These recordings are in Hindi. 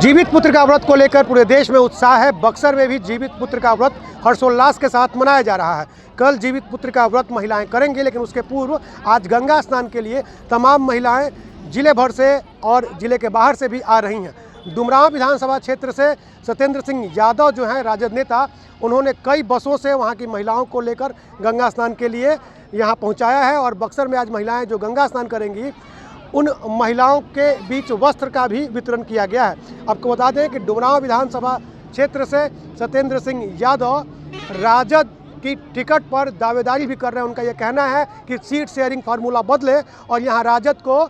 जीवित पुत्र का व्रत को लेकर पूरे देश में उत्साह है। बक्सर में भी जीवित पुत्र का व्रत हर्षोल्लास के साथ मनाया जा रहा है। कल जीवित पुत्र का व्रत महिलाएं करेंगी, लेकिन उसके पूर्व आज गंगा स्नान के लिए तमाम महिलाएं जिले भर से और जिले के बाहर से भी आ रही हैं। डुमरांव विधानसभा क्षेत्र से सत्येंद्र सिंह यादव जो हैं राजद नेता, उन्होंने कई बसों से वहाँ की महिलाओं को लेकर गंगा स्नान के लिए यहाँ पहुँचाया है और बक्सर में आज महिलाएँ जो गंगा स्नान करेंगी उन महिलाओं के बीच वस्त्र का भी वितरण किया गया है। आपको बता दें कि डुमरांव विधानसभा क्षेत्र से सत्येंद्र सिंह यादव राजद की टिकट पर दावेदारी भी कर रहे हैं। उनका यह कहना है कि सीट शेयरिंग फार्मूला बदले और यहाँ राजद को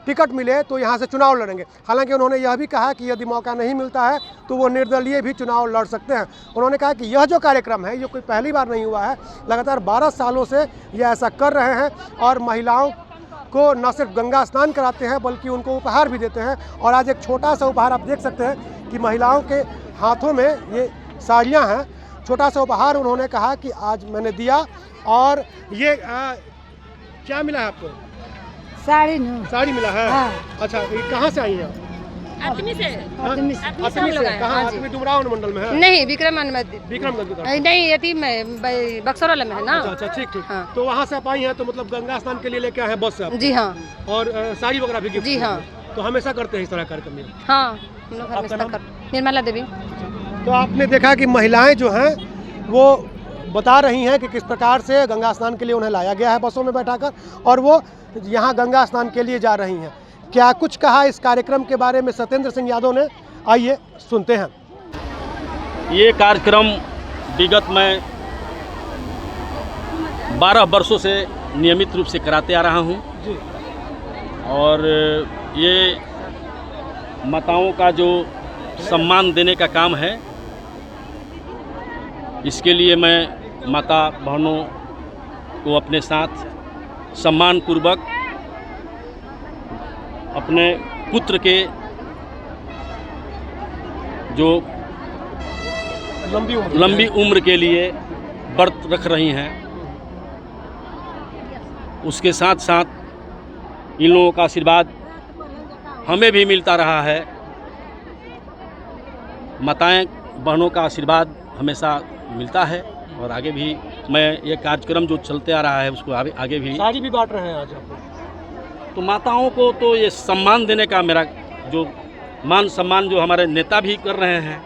टिकट मिले तो यहाँ से चुनाव लड़ेंगे। हालांकि उन्होंने यह भी कहा कि यदि मौका नहीं मिलता है तो वो निर्दलीय भी चुनाव लड़ सकते हैं। उन्होंने कहा कि यह जो कार्यक्रम है ये कोई पहली बार नहीं हुआ है, लगातार 12 सालों से ये ऐसा कर रहे हैं और महिलाओं को न सिर्फ गंगा स्नान कराते हैं बल्कि उनको उपहार भी देते हैं। और आज एक छोटा सा उपहार आप देख सकते हैं कि महिलाओं के हाथों में ये साड़ियाँ हैं। छोटा सा उपहार उन्होंने कहा कि आज मैंने दिया। और ये क्या मिला है आपको? साड़ी मिला है। हाँ। अच्छा, ये कहाँ से आई हैं? आदमी से कहाँ? आदमी डुमरांव मंडल में है? नहीं, विक्रमगंज नहीं, यति में बक्सर वाला में है ना। अच्छा, ठीक। हाँ। तो वहाँ से आप आई हैं तो मतलब गंगा स्नान के लिए लेके आए हैं बस से आप? जी हाँ। और साड़ी वगैरह भी गिफ्ट? जी हाँ। तो हमेशा करते हैं इस तरह कार्यक्रम में? हाँ, हम लोग हमेशा निर्मला देवी। तो आपने देखा कि महिलाएं जो हैं वो बता रही हैं कि किस प्रकार से गंगा स्नान के लिए उन्हें लाया गया है बसों में बैठाकर और वो यहाँ गंगा स्नान के लिए जा रही हैं। क्या कुछ कहा इस कार्यक्रम के बारे में सत्येंद्र सिंह यादव ने, आइए सुनते हैं। ये कार्यक्रम विगत में 12 वर्षों से नियमित रूप से कराते आ रहा हूँ जी। और ये माताओं का जो सम्मान देने का काम है, इसके लिए मैं माता बहनों को अपने साथ सम्मान पूर्वक अपने पुत्र के जो लंबी उम्र के लिए व्रत रख रही हैं, उसके साथ साथ इन लोगों का आशीर्वाद हमें भी मिलता रहा है। माताएं बहनों का आशीर्वाद हमेशा मिलता है और आगे भी मैं ये कार्यक्रम जो चलते आ रहा है उसको आगे भी। साड़ी भी बांट रहे हैं आज आप? तो माताओं को तो ये सम्मान देने का मेरा जो मान सम्मान जो हमारे नेता भी कर रहे हैं,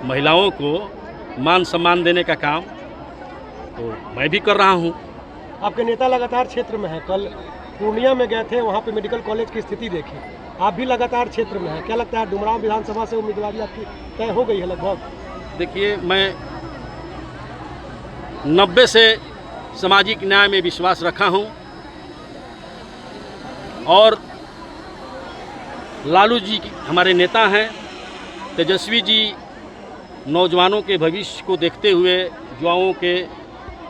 महिलाओं को मान सम्मान देने का काम तो मैं भी कर रहा हूँ। आपके नेता लगातार क्षेत्र में है, कल पूर्णिया में गए थे, वहाँ पे मेडिकल कॉलेज की स्थिति देखी। आप भी लगातार क्षेत्र में हैं, क्या लगता है डुमरांव विधानसभा से उम्मीदवारी आपकी तय हो गई है लगभग? देखिए, मैं 90 से सामाजिक न्याय में विश्वास रखा हूँ और लालू जी हमारे नेता हैं। तेजस्वी जी नौजवानों के भविष्य को देखते हुए, युवाओं के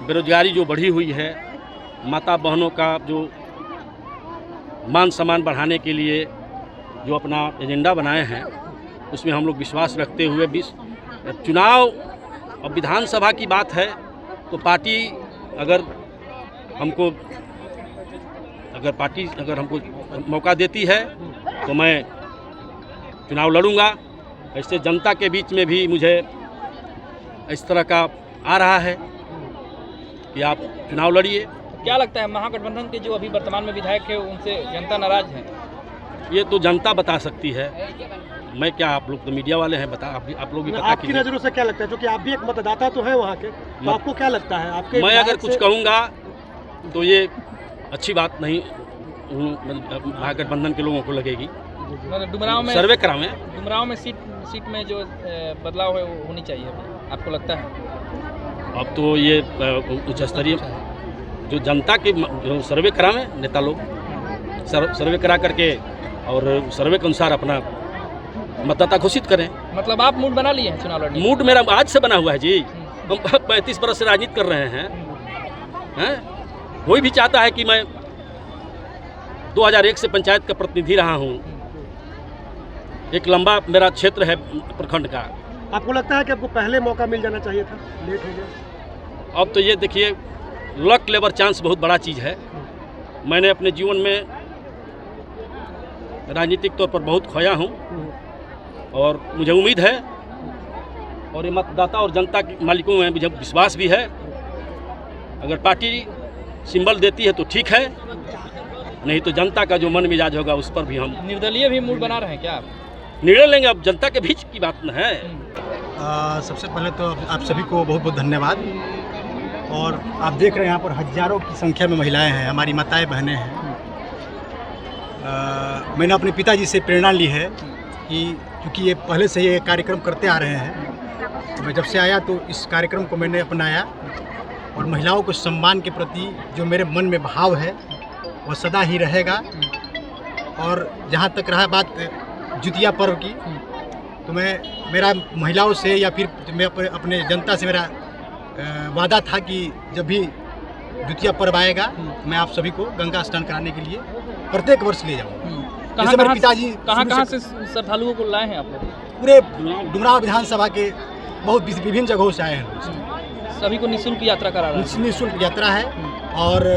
बेरोजगारी जो बढ़ी हुई है, माता बहनों का जो मान सम्मान बढ़ाने के लिए जो अपना एजेंडा बनाए हैं, उसमें हम लोग विश्वास रखते हुए चुनाव और विधानसभा की बात है तो पार्टी अगर हमको मौका देती है तो मैं चुनाव लड़ूंगा। ऐसे जनता के बीच में भी मुझे इस तरह का आ रहा है कि आप चुनाव लड़िए। क्या लगता है महागठबंधन के जो अभी वर्तमान में विधायक है उनसे जनता नाराज है? ये तो जनता बता सकती है, मैं क्या, आप लोग तो मीडिया वाले हैं, आप लोग भी बता। आपकी नज़रों से क्या लगता है, क्योंकि आप भी एक मतदाता तो हैं वहाँ के, तो आपको क्या लगता है? आपके मैं अगर कुछ कहूँगा तो ये अच्छी बात नहीं महागठबंधन के लोगों को लगेगी। डुमरांव में सर्वे करावें, डुमरांव में सीट में जो बदलाव है वो होनी चाहिए, आपको लगता है? अब तो ये उच्च स्तरीय जो जनता के जो सर्वे करावें, नेता लोग सर्वे करा करके और सर्वे के अनुसार अपना मतदाता घोषित करें। मतलब आप मूड बना लिए हैं चुनाव लड़ने? मूड मेरा आज से बना हुआ है जी। हम 35 बरस से राजनीति कर रहे हैं। कोई भी चाहता है कि मैं 2001 से पंचायत का प्रतिनिधि रहा हूँ, एक लंबा मेरा क्षेत्र है प्रखंड का। आपको लगता है कि आपको पहले मौका मिल जाना चाहिए था, लेट हो गया? अब तो ये देखिए, लक लेबर चांस बहुत बड़ा चीज़ है। मैंने अपने जीवन में राजनीतिक तौर पर बहुत खोया हूँ और मुझे उम्मीद है और ये मतदाता और जनता के मालिकों में मुझे विश्वास भी है, अगर पार्टी सिंबल देती है तो ठीक है, नहीं तो जनता का जो मन मिजाज होगा उस पर भी हम निर्दलीय भी मूड बना रहे हैं क्या आप? निर्णय लेंगे। अब जनता के बीच की बात न है। सबसे पहले तो आप सभी को बहुत बहुत धन्यवाद। और आप देख रहे हैं यहाँ पर हजारों की संख्या में महिलाएं हैं, हमारी माताएं बहनें हैं। मैंने अपने पिताजी से प्रेरणा ली है कि क्योंकि ये पहले से ये कार्यक्रम करते आ रहे हैं, तो मैं जब से आया तो इस कार्यक्रम को मैंने अपनाया और महिलाओं को सम्मान के प्रति जो मेरे मन में भाव है वह सदा ही रहेगा। और जहाँ तक रहा बात जुतिया पर्व की, तो मेरा महिलाओं से या फिर मैं अपने जनता से मेरा वादा था कि जब भी द्वितीय पर्व आएगा मैं आप सभी को गंगा स्नान कराने के लिए प्रत्येक वर्ष ले जाऊँगा। जैसे मेरे पिताजी कहाँ से श्रद्धालुओं को लाए हैं आप लोग? पूरे डुमराव विधानसभा के बहुत विभिन्न जगहों से आए हैं लोग। सभी को निःशुल्क यात्रा करा रहे हैं। निःशुल्क यात्रा है और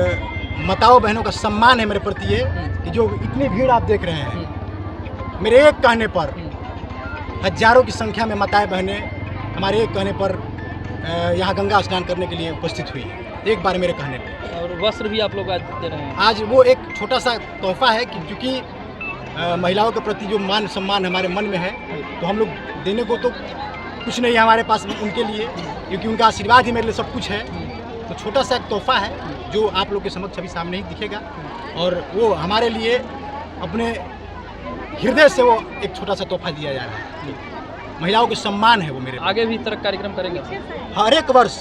माताओं बहनों का सम्मान है मेरे प्रति ये कि जो इतनी भीड़ आप देख रहे हैं, मेरे एक कहने पर हजारों की संख्या में माताएं बहनें हमारे एक कहने पर यहाँ गंगा स्नान करने के लिए उपस्थित हुई है, एक बार मेरे कहने पे। और वस्त्र भी आप लोग आज दे रहे हैं। आज वो एक छोटा सा तोहफा है कि क्योंकि महिलाओं के प्रति जो मान सम्मान हमारे मन में है, तो हम लोग देने को तो कुछ नहीं है हमारे पास उनके लिए, क्योंकि उनका आशीर्वाद ही मेरे लिए सब कुछ है। तो छोटा सा एक तोहफा है जो आप लोग के समक्ष अभी सामने ही दिखेगा और वो हमारे लिए अपने हृदय से वो एक छोटा सा तोहफा दिया जा रहा है। महिलाओं के सम्मान है वो मेरे। आगे भी इस तरह कार्यक्रम करेंगे हर एक वर्ष,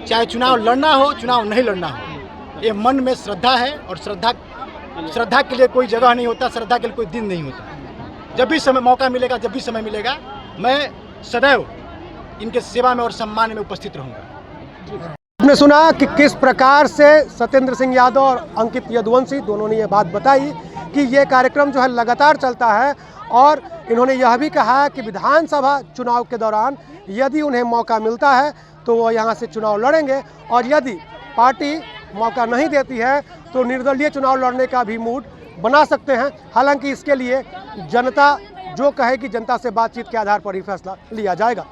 चाहे चुनाव लड़ना हो चुनाव नहीं लड़ना हो, ये मन में श्रद्धा है और श्रद्धा के लिए कोई जगह नहीं होता, श्रद्धा के लिए कोई दिन नहीं होता। जब भी समय मौका मिलेगा, जब भी समय मिलेगा, मैं सदैव इनके सेवा में और सम्मान में उपस्थित रहूँगा। आपने सुना कि किस प्रकार से सत्येंद्र सिंह यादव और अंकित यदुवंशी दोनों ने ये बात बताई कि ये कार्यक्रम जो है लगातार चलता है और इन्होंने यह भी कहा कि विधानसभा चुनाव के दौरान यदि उन्हें मौका मिलता है तो वो यहाँ से चुनाव लड़ेंगे और यदि पार्टी मौका नहीं देती है तो निर्दलीय चुनाव लड़ने का भी मूड बना सकते हैं। हालांकि इसके लिए जनता जो कहेगी, जनता से बातचीत के आधार पर ही फैसला लिया जाएगा।